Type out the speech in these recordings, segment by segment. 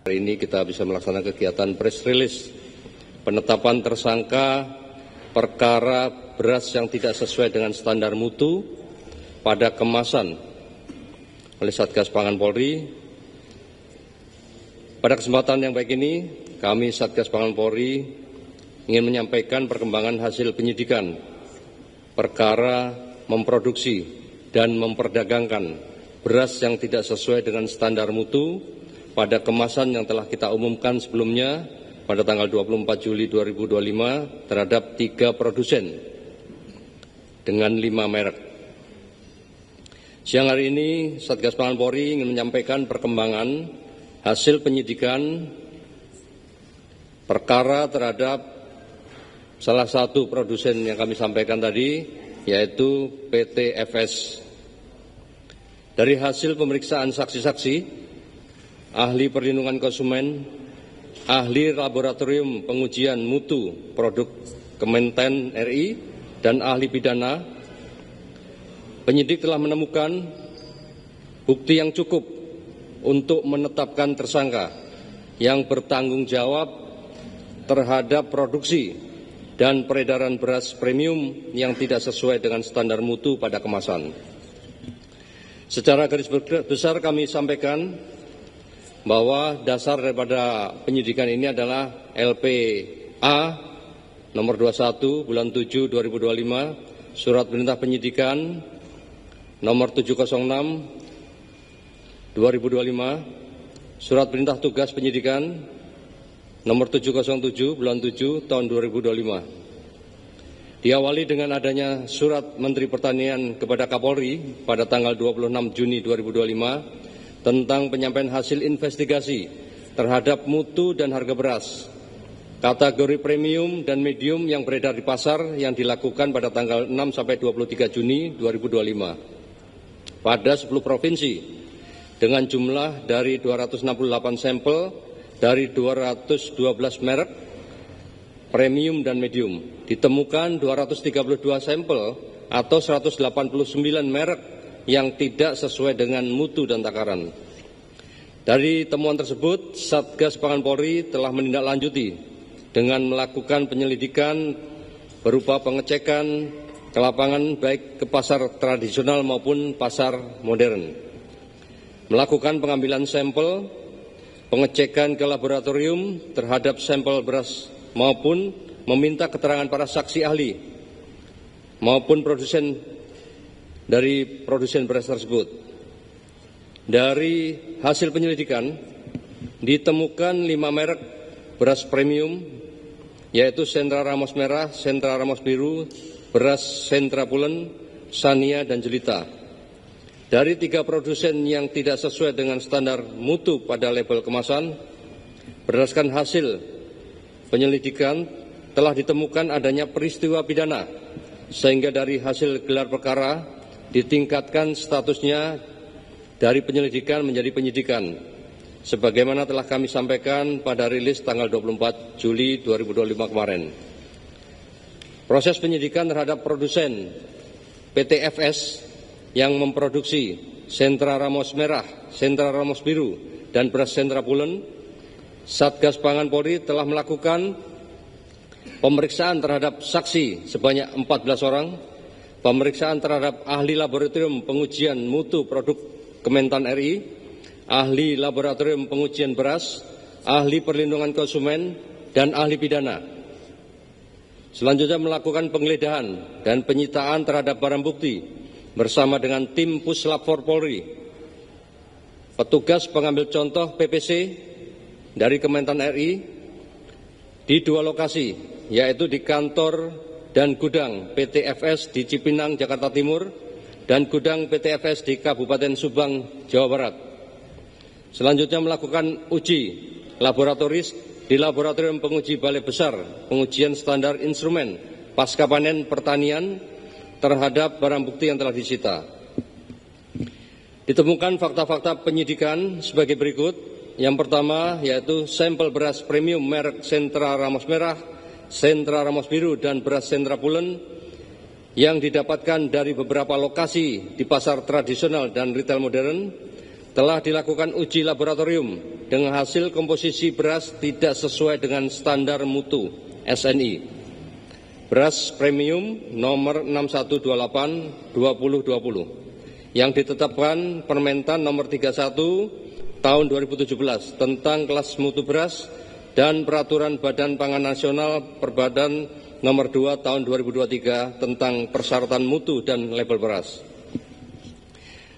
Hari ini kita bisa melaksanakan kegiatan press release penetapan tersangka perkara beras yang tidak sesuai dengan standar mutu pada kemasan oleh Satgas Pangan Polri. Pada kesempatan yang baik ini, kami Satgas Pangan Polri ingin menyampaikan perkembangan hasil penyidikan perkara memproduksi dan memperdagangkan beras yang tidak sesuai dengan standar mutu pada kemasan yang telah kita umumkan sebelumnya pada tanggal 24 Juli 2025 terhadap 3 produsen dengan 5 merek. Siang hari ini Satgas Pangan Polri ingin menyampaikan perkembangan hasil penyidikan perkara terhadap salah satu produsen yang kami sampaikan tadi, yaitu PT FS. Dari hasil pemeriksaan saksi-saksi, ahli perlindungan konsumen, ahli laboratorium pengujian mutu produk Kementan RI, dan ahli pidana, penyidik telah menemukan bukti yang cukup untuk menetapkan tersangka yang bertanggung jawab terhadap produksi dan peredaran beras premium yang tidak sesuai dengan standar mutu pada kemasan. Secara garis besar kami sampaikan bahwa dasar daripada penyidikan ini adalah LPA nomor 21 bulan 7 2025, surat perintah penyidikan nomor 706 2025, surat perintah tugas penyidikan nomor 707 bulan 7 tahun 2025. Diawali dengan adanya surat Menteri Pertanian kepada Kapolri pada tanggal 26 Juni 2025 tentang penyampaian hasil investigasi terhadap mutu dan harga beras kategori premium dan medium yang beredar di pasar yang dilakukan pada tanggal 6 sampai 23 Juni 2025 pada 10 provinsi dengan jumlah dari 268 sampel dari 212 merek premium dan medium. Ditemukan 232 sampel atau 189 merek yang tidak sesuai dengan mutu dan takaran. Dari temuan tersebut, Satgas Pangan Polri telah menindaklanjuti dengan melakukan penyelidikan berupa pengecekan ke lapangan baik ke pasar tradisional maupun pasar modern. Melakukan pengambilan sampel, pengecekan ke laboratorium terhadap sampel beras maupun meminta keterangan para saksi ahli maupun produsen dari produsen beras tersebut. Dari hasil penyelidikan ditemukan 5 merek beras premium, yaitu Sentra Ramos Merah, Sentra Ramos Biru, beras Sentra Pulen, Sania, dan Jelita. Dari 3 produsen yang tidak sesuai dengan standar mutu pada label kemasan, berdasarkan hasil penyelidikan telah ditemukan adanya peristiwa pidana, sehingga dari hasil gelar perkara ditingkatkan statusnya dari penyelidikan menjadi penyidikan, sebagaimana telah kami sampaikan pada rilis tanggal 24 Juli 2025 kemarin. Proses penyidikan terhadap produsen PT FS yang memproduksi Sentra Ramos Merah, Sentra Ramos Biru, dan beras Sentra Pulen, Satgas Pangan Polri telah melakukan pemeriksaan terhadap saksi sebanyak 14 orang, pemeriksaan terhadap ahli laboratorium pengujian mutu produk Kementan RI, ahli laboratorium pengujian beras, ahli perlindungan konsumen, dan ahli pidana. Selanjutnya melakukan penggeledahan dan penyitaan terhadap barang bukti bersama dengan tim Puslap 4 Polri, petugas pengambil contoh PPC dari Kementan RI di 2 lokasi, yaitu di kantor dan gudang PT FS di Cipinang, Jakarta Timur, dan gudang PT FS di Kabupaten Subang, Jawa Barat. Selanjutnya melakukan uji laboratoris di Laboratorium Penguji Balai Besar Pengujian Standar Instrumen Pasca Panen Pertanian terhadap barang bukti yang telah disita. Ditemukan fakta-fakta penyidikan sebagai berikut. Yang pertama yaitu sampel beras premium merek Sentra Ramos Merah, Sentra Ramos Biru, dan beras Sentra Pulen yang didapatkan dari beberapa lokasi di pasar tradisional dan retail modern telah dilakukan uji laboratorium dengan hasil komposisi beras tidak sesuai dengan standar mutu SNI. Beras premium nomor 6128/2020 yang ditetapkan Permentan nomor 31 tahun 2017 tentang kelas mutu beras dan Peraturan Badan Pangan Nasional Perbadan nomor 2 tahun 2023 tentang persyaratan mutu dan label beras.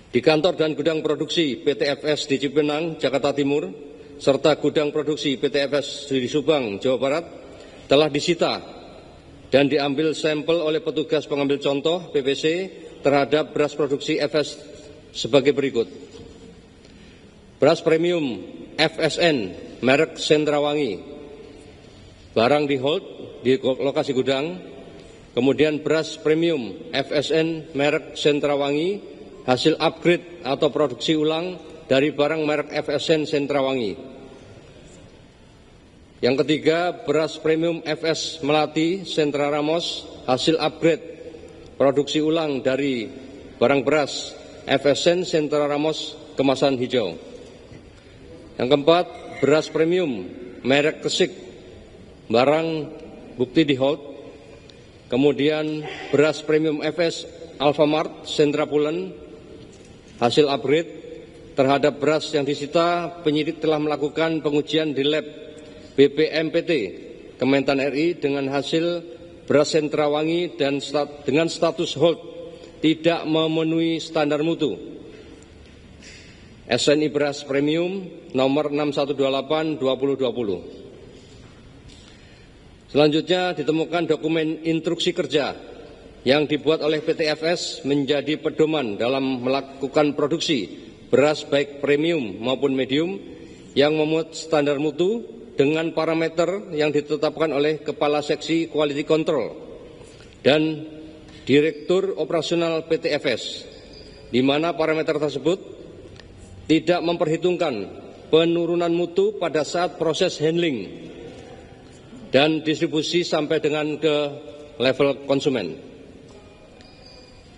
Di kantor dan gudang produksi PT FS di Cipinang, Jakarta Timur, serta gudang produksi PT FS di Subang, Jawa Barat, telah disita dan diambil sampel oleh petugas pengambil contoh PPC terhadap beras produksi FS sebagai berikut. Beras premium FSN merek Sentrawangi, barang di hold di lokasi gudang. Kemudian beras premium FSN merek Sentrawangi, hasil upgrade atau produksi ulang dari barang merek FSN Sentrawangi. Yang ketiga, beras premium FS Melati Sentra Ramos, hasil upgrade produksi ulang dari barang beras FSN Sentra Ramos kemasan hijau. Yang keempat, beras premium merek Kesik, barang bukti di hold. Kemudian beras premium FS Alfamart Sentra Pulen, hasil upgrade terhadap beras yang disita, penyidik telah melakukan pengujian di lab BPMPT Kementan RI dengan hasil beras Sentrawangi dan dengan status hold tidak memenuhi standar mutu. SNI beras premium nomor 6128/2020. Selanjutnya ditemukan dokumen instruksi kerja yang dibuat oleh PT FS menjadi pedoman dalam melakukan produksi beras baik premium maupun medium yang memuat standar mutu dengan parameter yang ditetapkan oleh Kepala Seksi Quality Control dan Direktur Operasional PT FS, di mana parameter tersebut tidak memperhitungkan penurunan mutu pada saat proses handling dan distribusi sampai dengan ke level konsumen.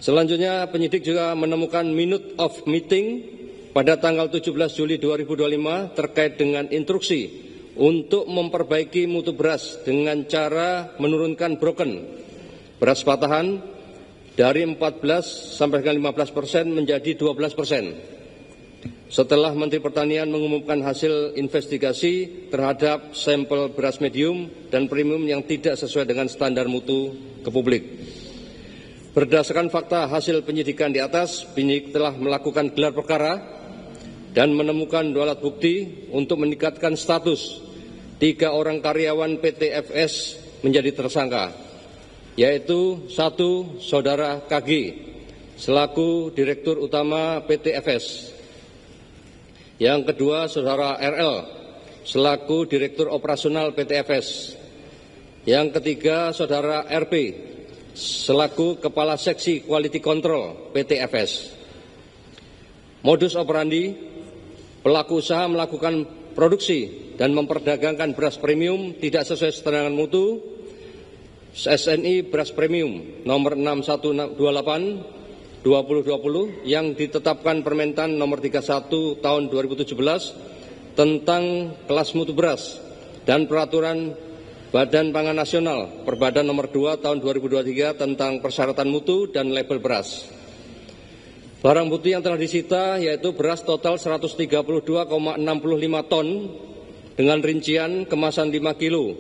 Selanjutnya, penyidik juga menemukan minute of meeting pada tanggal 17 Juli 2025 terkait dengan instruksi untuk memperbaiki mutu beras dengan cara menurunkan broken beras patahan dari 14 sampai dengan 15% menjadi 12%. Setelah Menteri Pertanian mengumumkan hasil investigasi terhadap sampel beras medium dan premium yang tidak sesuai dengan standar mutu ke publik. Berdasarkan fakta hasil penyidikan di atas, penyidik telah melakukan gelar perkara dan menemukan 2 alat bukti untuk meningkatkan status 3 orang karyawan PT FS menjadi tersangka, yaitu 1 Saudara KG selaku Direktur Utama PT FS, yang kedua Saudara RL selaku Direktur Operasional PT FS, yang ketiga Saudara RP selaku Kepala Seksi Quality Control PT FS. Modus operandi, pelaku usaha melakukan produksi dan memperdagangkan beras premium tidak sesuai standar mutu SNI beras premium nomor 6128/2020 yang ditetapkan Permentan nomor 31 tahun 2017 tentang kelas mutu beras dan Peraturan Badan Pangan Nasional Perbadan nomor 2 tahun 2023 tentang persyaratan mutu dan label beras. Barang bukti yang telah disita yaitu beras total 132,65 ton dengan rincian kemasan 5 kilo.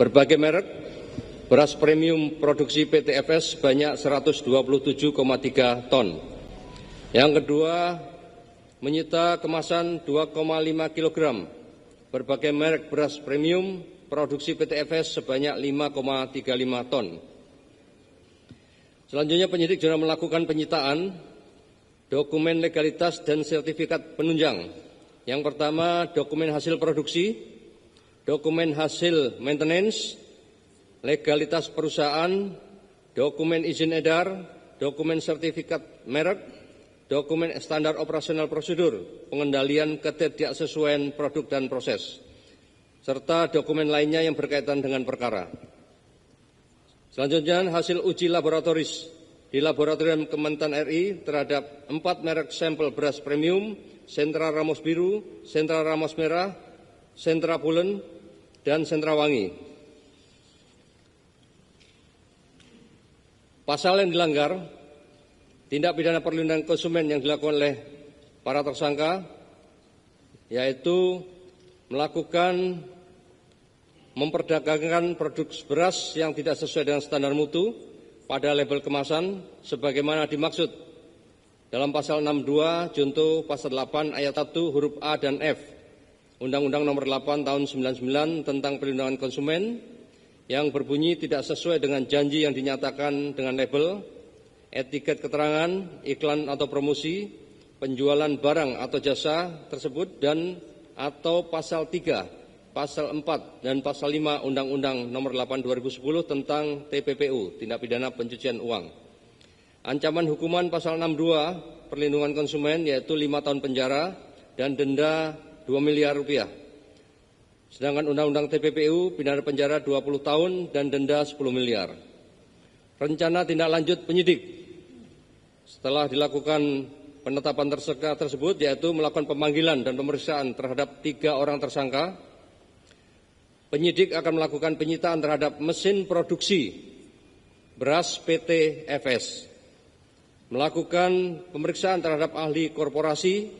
Berbagai merek, beras premium produksi PT FS sebanyak 127,3 ton. Yang kedua, menyita kemasan 2,5 kg. Berbagai merek beras premium produksi PT FS sebanyak 5,35 ton. Selanjutnya penyidik juga melakukan penyitaan dokumen legalitas dan sertifikat penunjang. Yang pertama, dokumen hasil produksi, dokumen hasil maintenance, legalitas perusahaan, dokumen izin edar, dokumen sertifikat merek, dokumen standar operasional prosedur, pengendalian ketidaksesuaian produk dan proses, serta dokumen lainnya yang berkaitan dengan perkara. Selanjutnya, hasil uji laboratoris di Laboratorium Kementan RI terhadap 4 merek sampel beras premium, Sentra Ramos Biru, Sentra Ramos Merah, Sentra Pulen, dan Sentra Wangi. Pasal yang dilanggar, tindak pidana perlindungan konsumen yang dilakukan oleh para tersangka, yaitu melakukan memperdagangkan produk beras yang tidak sesuai dengan standar mutu pada label kemasan sebagaimana dimaksud dalam pasal 62 junto pasal 8 ayat 1 huruf A dan F Undang-Undang Nomor 8 Tahun 99 tentang Perlindungan Konsumen yang berbunyi tidak sesuai dengan janji yang dinyatakan dengan label, etiket keterangan, iklan atau promosi, penjualan barang atau jasa tersebut dan atau pasal 3, pasal 4 dan pasal 5 Undang-Undang Nomor 8 2010 tentang TPPU, tindak pidana pencucian uang. Ancaman hukuman pasal 62 perlindungan konsumen yaitu 5 tahun penjara dan denda 2 miliar rupiah. Sedangkan Undang-Undang TPPU pidana penjara 20 tahun dan denda 10 miliar. Rencana tindak lanjut penyidik setelah dilakukan penetapan tersangka tersebut yaitu melakukan pemanggilan dan pemeriksaan terhadap 3 orang tersangka. Penyidik akan melakukan penyitaan terhadap mesin produksi beras PT FS, melakukan pemeriksaan terhadap ahli korporasi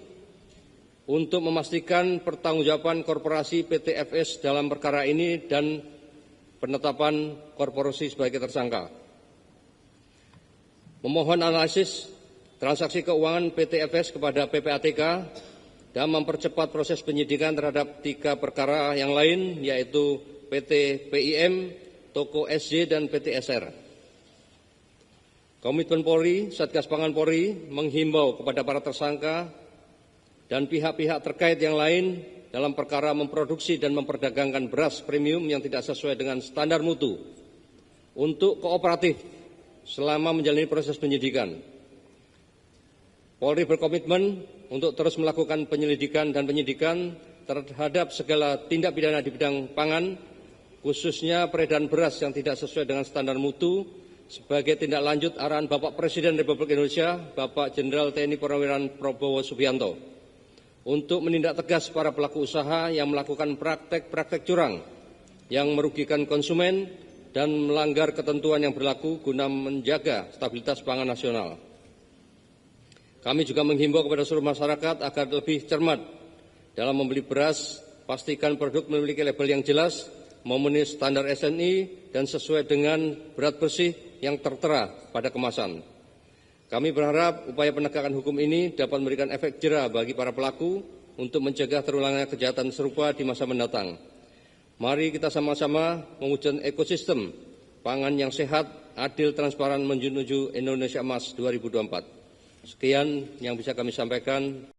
untuk memastikan pertanggungjawaban korporasi PT FS dalam perkara ini dan penetapan korporasi sebagai tersangka. Memohon analisis transaksi keuangan PT FS kepada PPATK dan mempercepat proses penyidikan terhadap 3 perkara yang lain yaitu PT PIM, Toko SJ, dan PT SR. Komitmen Polri, Satgas Pangan Polri menghimbau kepada para tersangka dan pihak-pihak terkait yang lain dalam perkara memproduksi dan memperdagangkan beras premium yang tidak sesuai dengan standar mutu untuk kooperatif selama menjalani proses penyidikan. Polri berkomitmen untuk terus melakukan penyelidikan dan penyidikan terhadap segala tindak pidana di bidang pangan, khususnya peredaran beras yang tidak sesuai dengan standar mutu, sebagai tindak lanjut arahan Bapak Presiden Republik Indonesia, Bapak Jenderal TNI Purnawirawan Prabowo Subianto, untuk menindak tegas para pelaku usaha yang melakukan praktek-praktek curang yang merugikan konsumen dan melanggar ketentuan yang berlaku guna menjaga stabilitas pangan nasional. Kami juga menghimbau kepada seluruh masyarakat agar lebih cermat dalam membeli beras, pastikan produk memiliki label yang jelas, memenuhi standar SNI, dan sesuai dengan berat bersih yang tertera pada kemasan. Kami berharap upaya penegakan hukum ini dapat memberikan efek jera bagi para pelaku untuk mencegah terulangnya kejahatan serupa di masa mendatang. Mari kita sama-sama mewujudkan ekosistem pangan yang sehat, adil, transparan menuju Indonesia Emas 2024. Sekian yang bisa kami sampaikan.